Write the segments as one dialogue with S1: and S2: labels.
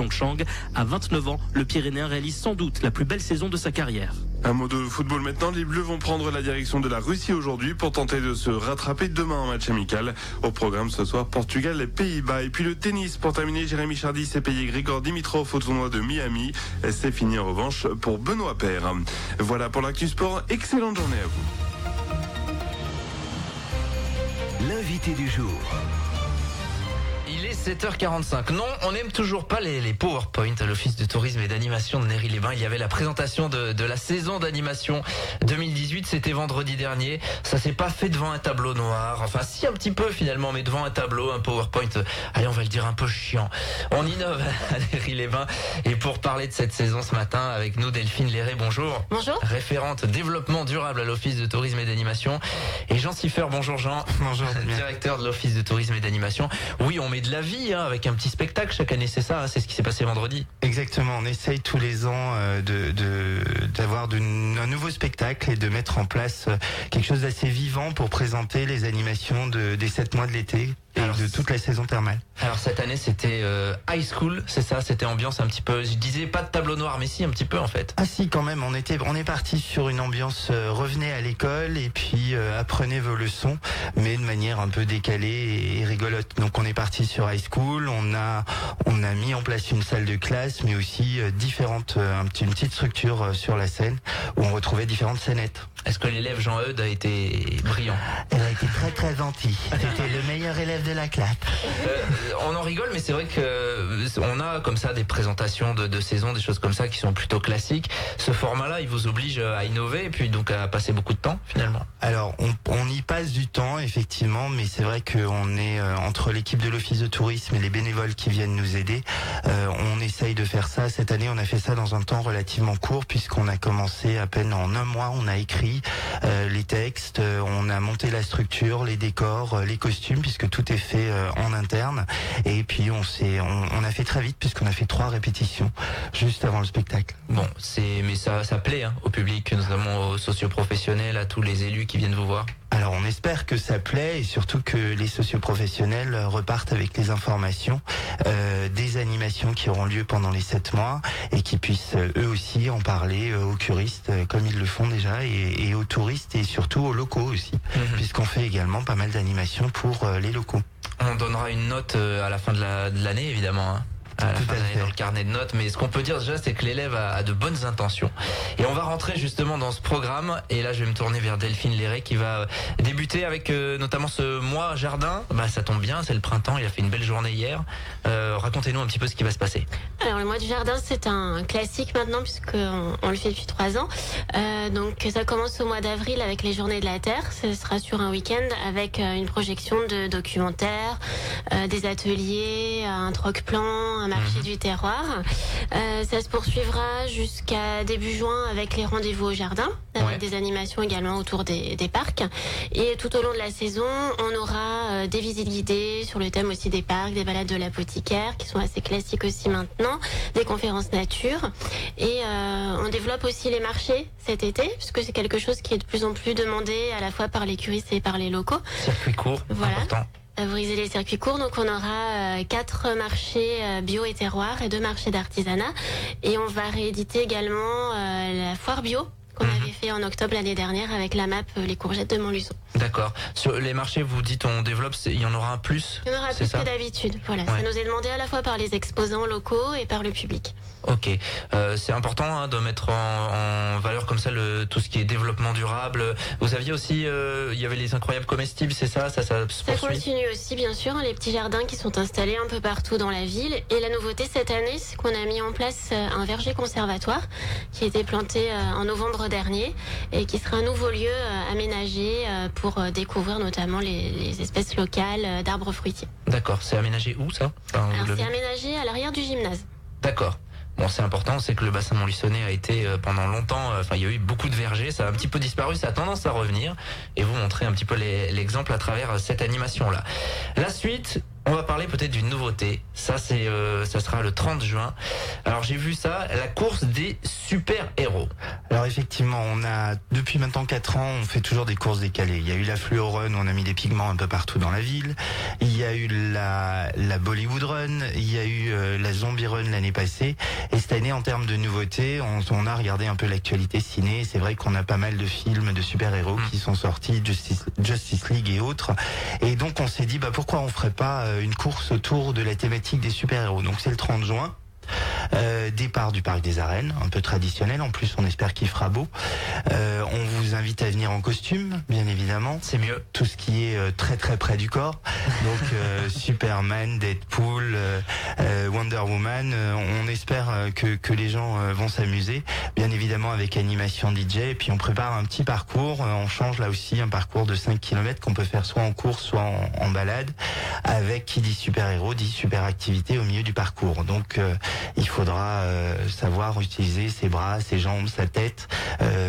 S1: Pyeongchang. À 29 ans, le Pyrénéen réalise sans doute la plus belle saison de sa carrière.
S2: Un mot de football maintenant. Les Bleus vont prendre la direction de la Russie aujourd'hui pour tenter de se rattraper demain en match amical. Au programme ce soir, Portugal et Pays-Bas. Et puis le tennis. Pour terminer, Jérémy Chardy s'est payé Grigor Dimitrov au tournoi de Miami. C'est fini en revanche pour Benoît Paire. Voilà pour l'actu sport. Excellente journée à vous.
S3: L'invité du jour.
S4: Il est 7h45. Non, on n'aime toujours pas les PowerPoint à l'Office de tourisme et d'animation de Néry-les-Bains. Il y avait la présentation de la saison d'animation 2018. C'était vendredi dernier. Ça s'est pas fait devant un tableau noir. Enfin, si, un petit peu finalement, mais devant un tableau, un PowerPoint. Allez, on va le dire un peu chiant. On innove à Néry-les-Bains. Et pour parler de cette saison ce matin, avec nous, Delphine Léré, bonjour.
S5: Bonjour.
S4: Référente développement durable à l'Office de tourisme et d'animation. Et Jean Siffer, bonjour Jean.
S6: Bonjour.
S4: Directeur de l'Office de tourisme et d'animation. Oui, on met de la vie avec un petit spectacle chaque année, c'est ça, c'est ce qui s'est passé vendredi.
S6: Exactement, on essaye tous les ans d'avoir un nouveau spectacle et de mettre en place quelque chose d'assez vivant pour présenter les animations des 7 mois de l'été et de toute la saison thermale.
S4: Alors cette année c'était high school, c'est ça, c'était ambiance un petit peu, je disais pas de tableau noir mais si un petit peu en fait.
S6: Ah si quand même, on est parti sur une ambiance revenez à l'école et puis apprenez vos leçons, mais de manière un peu décalée et rigolote. Donc on est parti sur high school, on a mis en place une salle de classe mais aussi une petite structure sur la scène où on retrouvait différentes scénettes.
S4: Est-ce que l'élève Jean-Eudes a été brillant?
S6: Elle a été très très gentille. C'était le meilleur élève de la classe.
S4: On en rigole, mais c'est vrai que on a comme ça des présentations de saison, des choses comme ça qui sont plutôt classiques. Ce format-là, il vous oblige à innover et puis donc à passer beaucoup de temps finalement.
S6: Alors, on y passe du temps effectivement, mais c'est vrai qu'on est entre l'équipe de l'Office de tourisme et les bénévoles qui viennent nous aider. On essaye de faire ça. Cette année, on a fait ça dans un temps relativement court puisqu'on a commencé à peine en un mois. On a écrit les textes, on a monté la structure, les décors, les costumes, puisque tout est fait en interne. Et puis on a fait très vite puisqu'on a fait 3 répétitions juste avant le spectacle.
S4: Bon, mais ça plaît au public, notamment aux socioprofessionnels, à tous les élus qui viennent vous voir.
S6: Alors on espère que ça plaît et surtout que les socioprofessionnels repartent avec les informations des animations qui auront lieu pendant les 7 mois et qui puissent eux aussi en parler aux curistes comme ils le font déjà et aux touristes et surtout aux locaux aussi, puisqu'on fait également pas mal d'animations pour les locaux.
S4: On donnera une note à la fin de l'année évidemment. À la fin de l'année dans le carnet de notes, mais ce qu'on peut dire déjà c'est que l'élève a de bonnes intentions et on va rentrer justement dans ce programme et là je vais me tourner vers Delphine Léré qui va débuter avec notamment ce mois jardin. Ça tombe bien, c'est le printemps, il a fait une belle journée hier. Racontez-nous un petit peu ce qui va se passer.
S5: Alors le mois du jardin c'est un classique maintenant puisqu'on le fait depuis 3 ans. Donc ça commence au mois d'avril avec les Journées de la Terre. Ce sera sur un week-end avec une projection de documentaires, des ateliers, un troc-plan, un marché du terroir. Ça se poursuivra jusqu'à début juin avec les rendez-vous au jardin, avec des animations également autour des parcs. Et tout au long de la saison, on aura des visites guidées sur le thème aussi des parcs, des balades de l'apothicaire qui sont assez classiques aussi maintenant, des conférences nature. Et on développe aussi les marchés cet été, puisque c'est quelque chose qui est de plus en plus demandé à la fois par les curistes et par les locaux.
S4: Circuit court, important.
S5: Favoriser les circuits courts, donc on aura 4 marchés bio et terroir et 2 marchés d'artisanat et on va rééditer également la foire bio qu'on avait fait en octobre l'année dernière avec la map Les Courgettes de Montluçon.
S4: D'accord. Sur les marchés, vous dites on développe, il y en aura un plus.
S5: Il y en aura plus que d'habitude. Voilà, ça nous est demandé à la fois par les exposants locaux et par le public.
S4: Ok, c'est important de mettre en valeur comme ça tout ce qui est développement durable. Vous aviez aussi, il y avait les incroyables comestibles, c'est ça se poursuit.
S5: Ça continue aussi bien sûr, les petits jardins qui sont installés un peu partout dans la ville. Et la nouveauté cette année, c'est qu'on a mis en place un verger conservatoire qui a été planté en novembre dernier et qui sera un nouveau lieu aménagé pour découvrir notamment les espèces locales d'arbres fruitiers.
S4: D'accord, c'est aménagé où ça
S5: Alors c'est aménagé à l'arrière du gymnase.
S4: D'accord. Bon, c'est important, c'est que le bassin montluçonnais a été pendant longtemps, il y a eu beaucoup de vergers, ça a un petit peu disparu, ça a tendance à revenir, et vous montrez un petit peu l'exemple à travers cette animation-là. La suite, On va parler peut-être d'une nouveauté. Ça sera le 30 juin. Alors j'ai vu ça, la course des super-héros.
S6: Alors effectivement, on a depuis maintenant 4 ans, on fait toujours des courses décalées. Il y a eu la Fluo Run où on a mis des pigments un peu partout dans la ville. Il y a eu la Bollywood Run, il y a eu la Zombie Run l'année passée. Et cette année, en termes de nouveautés, on a regardé un peu l'actualité ciné. C'est vrai qu'on a pas mal de films de super-héros qui sont sortis, Justice League et autres. Et donc on s'est dit, pourquoi on ferait pas une course autour de la thématique des super-héros. Donc c'est le 30 juin. Départ du Parc des Arènes, un peu traditionnel. En plus, on espère qu'il fera beau. On vous invite à venir en costume, bien évidemment.
S4: C'est mieux.
S6: Tout ce qui est très très près du corps. Donc Superman, Deadpool, Wonder Woman. On espère que les gens vont s'amuser. Bien évidemment avec animation DJ. Et puis on prépare un petit parcours. On change là aussi un parcours de 5 km qu'on peut faire soit en course, soit en balade. Avec qui dit super-héros, dit super activité au milieu du parcours. Donc il faudra savoir utiliser ses bras, ses jambes, sa tête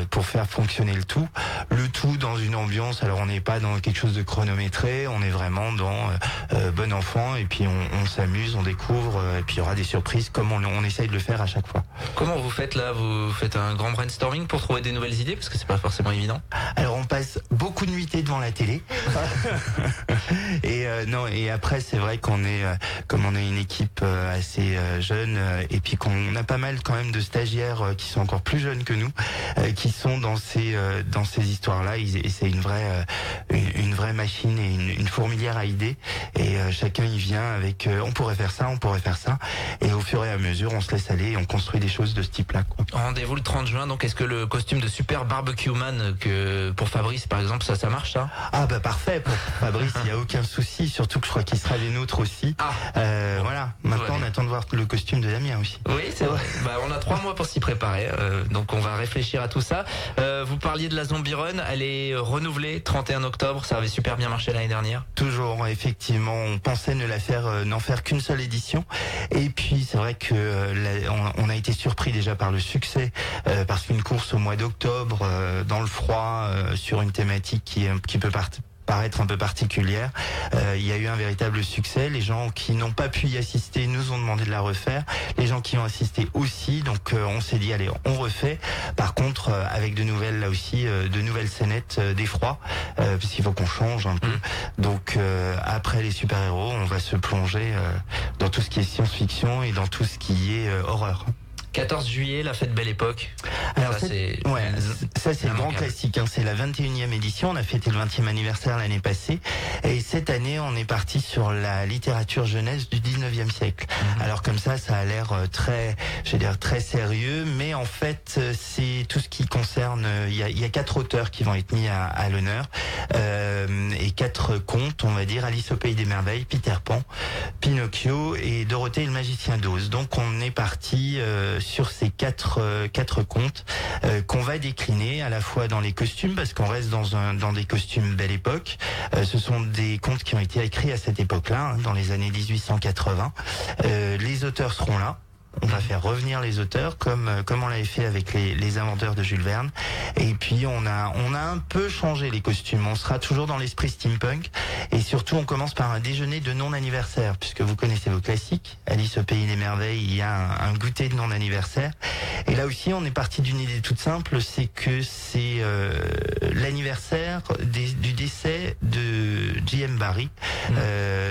S6: pour faire fonctionner le tout. Le tout dans une ambiance, alors on n'est pas dans quelque chose de chronométré, on est vraiment dans bon enfant et puis on s'amuse, on découvre et puis il y aura des surprises comme on essaye de le faire à chaque fois.
S4: Comment vous faites là? Vous faites un grand brainstorming pour trouver des nouvelles idées parce que c'est pas forcément évident.
S6: Alors on passe beaucoup de nuitées devant la télé et après c'est vrai qu'on est comme on est une équipe assez jeune et puis qu'on a pas mal quand même de stagiaires qui sont encore plus jeunes que nous qui sont dans ces histoires-là et c'est une vraie machine et une fourmilière à idées et chacun y vient avec on pourrait faire ça et au fur et à mesure on se laisse aller et on construit des choses de ce type-là quoi.
S4: Rendez-vous le 30 juin, donc est-ce que le costume de Super Barbecue Man que pour Fabrice par exemple ça marche ça?
S6: Ah parfait pour Fabrice, il n'y a aucun souci, surtout que je crois qu'il sera les nôtres aussi. Voilà, maintenant on attend de voir le costume de Damien aussi.
S4: Oui c'est vrai, on a 3 mois pour s'y préparer, donc on va réfléchir à tout ça. Vous parliez de la Zombie Run, elle est renouvelée 31 octobre, ça avait super bien marché l'année dernière.
S6: Toujours, effectivement, on pensait n'en faire qu'une seule édition et puis c'est vrai que on a été surpris déjà par le succès parce qu'une course au mois d'octobre dans le froid sur une thématique qui peut paraître un peu particulière. Il y a eu un véritable succès. Les gens qui n'ont pas pu y assister nous ont demandé de la refaire. Les gens qui ont assisté aussi. Donc on s'est dit allez, on refait. Par contre, avec de nouvelles scénettes d'effroi, parce qu'il faut qu'on change un peu. Donc après les super-héros, on va se plonger dans tout ce qui est science-fiction et dans tout ce qui est horreur.
S4: 14 juillet, la fête Belle Époque.
S6: Alors ça c'est le grand classique, hein. C'est la 21e édition, on a fêté le 20e anniversaire l'année passée et cette année on est parti sur la littérature jeunesse du 19e siècle. Alors comme ça a l'air très sérieux, mais en fait c'est tout ce qui concerne, il y a 4 auteurs qui vont être mis à l'honneur et 4 contes, on va dire, Alice au Pays des Merveilles, Peter Pan, Pinocchio et Dorothée et le Magicien d'Oz. Donc on est parti sur ces quatre contes qu'on va décliner à la fois dans les costumes parce qu'on reste dans des costumes Belle Époque. Ce sont des contes qui ont été écrits à cette époque-là, dans les années 1880. Les auteurs seront là. On va faire revenir les auteurs comme on l'avait fait avec les inventeurs de Jules Verne. Et puis on a un peu changé les costumes. On sera toujours dans l'esprit steampunk et surtout on commence par un déjeuner de non-anniversaire puisque vous connaissez vos classiques. Alice au Pays des Merveilles, il y a un goûter de non-anniversaire. Et là aussi on est parti d'une idée toute simple, c'est que c'est l'anniversaire du décès de J.M. Barrie,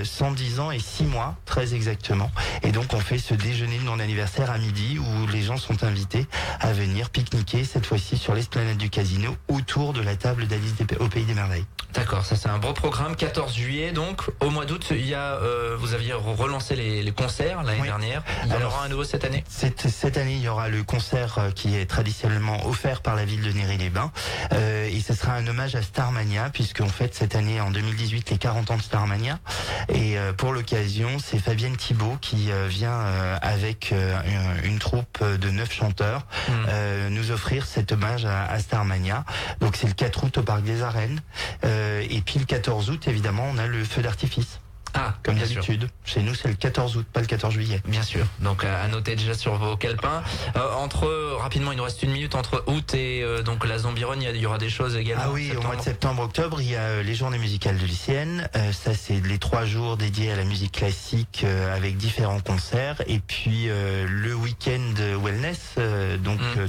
S6: 110 ans et 6 mois très exactement. Et donc on fait ce déjeuner de non-anniversaire à midi où les gens sont invités à venir pique-niquer cette fois-ci sur l'esplanade du casino autour de la table d'Alice au Pays des Merveilles.
S4: D'accord, ça c'est un beau programme. 14 juillet donc, au mois d'août, il y a vous aviez relancé les concerts l'année dernière. Il y en aura un nouveau cette année?
S6: Cette année, il y aura le concert qui est traditionnellement offert par la ville de Néry-les-Bains et ce sera un hommage à Starmania puisqu'on fête cette année en 2018 les 40 ans de Starmania et pour l'occasion, c'est Fabienne Thibault qui vient avec une troupe de 9 chanteurs nous offrir cet hommage à Starmania. Donc c'est le 4 août au Parc des Arènes et puis le 14 août évidemment on a le feu d'artifice.
S4: Ah,
S6: comme
S4: bien sûr.
S6: d'habitude. Chez nous, c'est le 14 août, pas le 14 juillet.
S4: Bien sûr. Donc à noter déjà sur vos calepins. Rapidement, il nous reste une minute entre août et donc la Zombie Run, il y aura des choses également.
S6: Ah oui, au mois de septembre-octobre, il y a les journées musicales de lycéennes. Ça, c'est les 3 jours dédiés à la musique classique avec différents concerts. Et puis le week-end wellness,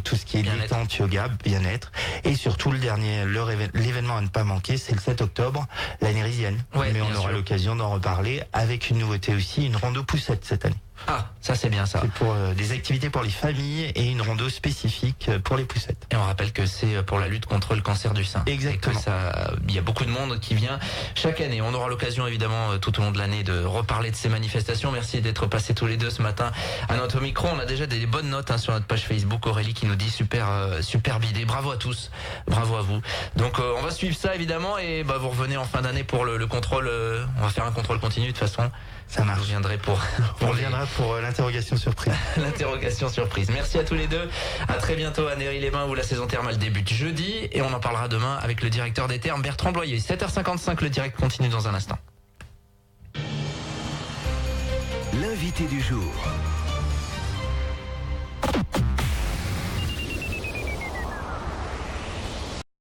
S6: tout ce qui est
S4: Bien-être.
S6: détente, yoga, bien-être. Et surtout l'événement à ne pas manquer, c'est le 7 octobre, la Nérisienne.
S4: Ouais,
S6: Mais on
S4: bien
S6: aura
S4: sûr.
S6: l'occasion d'en reparler avec une nouveauté aussi, une rando poussette cette année.
S4: Ah, ça c'est bien ça.
S6: C'est pour des activités pour les familles et une rando spécifique pour les poussettes.
S4: Et on rappelle que c'est pour la lutte contre le cancer du sein.
S6: Exactement.
S4: Et que il y a beaucoup de monde qui vient chaque année. On aura l'occasion évidemment tout au long de l'année de reparler de ces manifestations. Merci d'être passés tous les deux ce matin à notre micro. On a déjà des bonnes notes sur notre page Facebook. Aurélie qui nous dit superbe idée. Bravo à tous. Bravo à vous. Donc on va suivre ça évidemment et vous revenez en fin d'année pour le contrôle. On va faire un contrôle continu de toute façon.
S6: Ça marche.
S4: Je viendrai pour
S6: On reviendra pour l'interrogation surprise.
S4: l'interrogation surprise. Merci à tous les deux. À très bientôt à Néry-les-Bains où la saison thermale débute jeudi et on en parlera demain avec le directeur des thermes Bertrand Bloyer. 7h55, le direct continue dans un instant.
S3: L'invité du jour.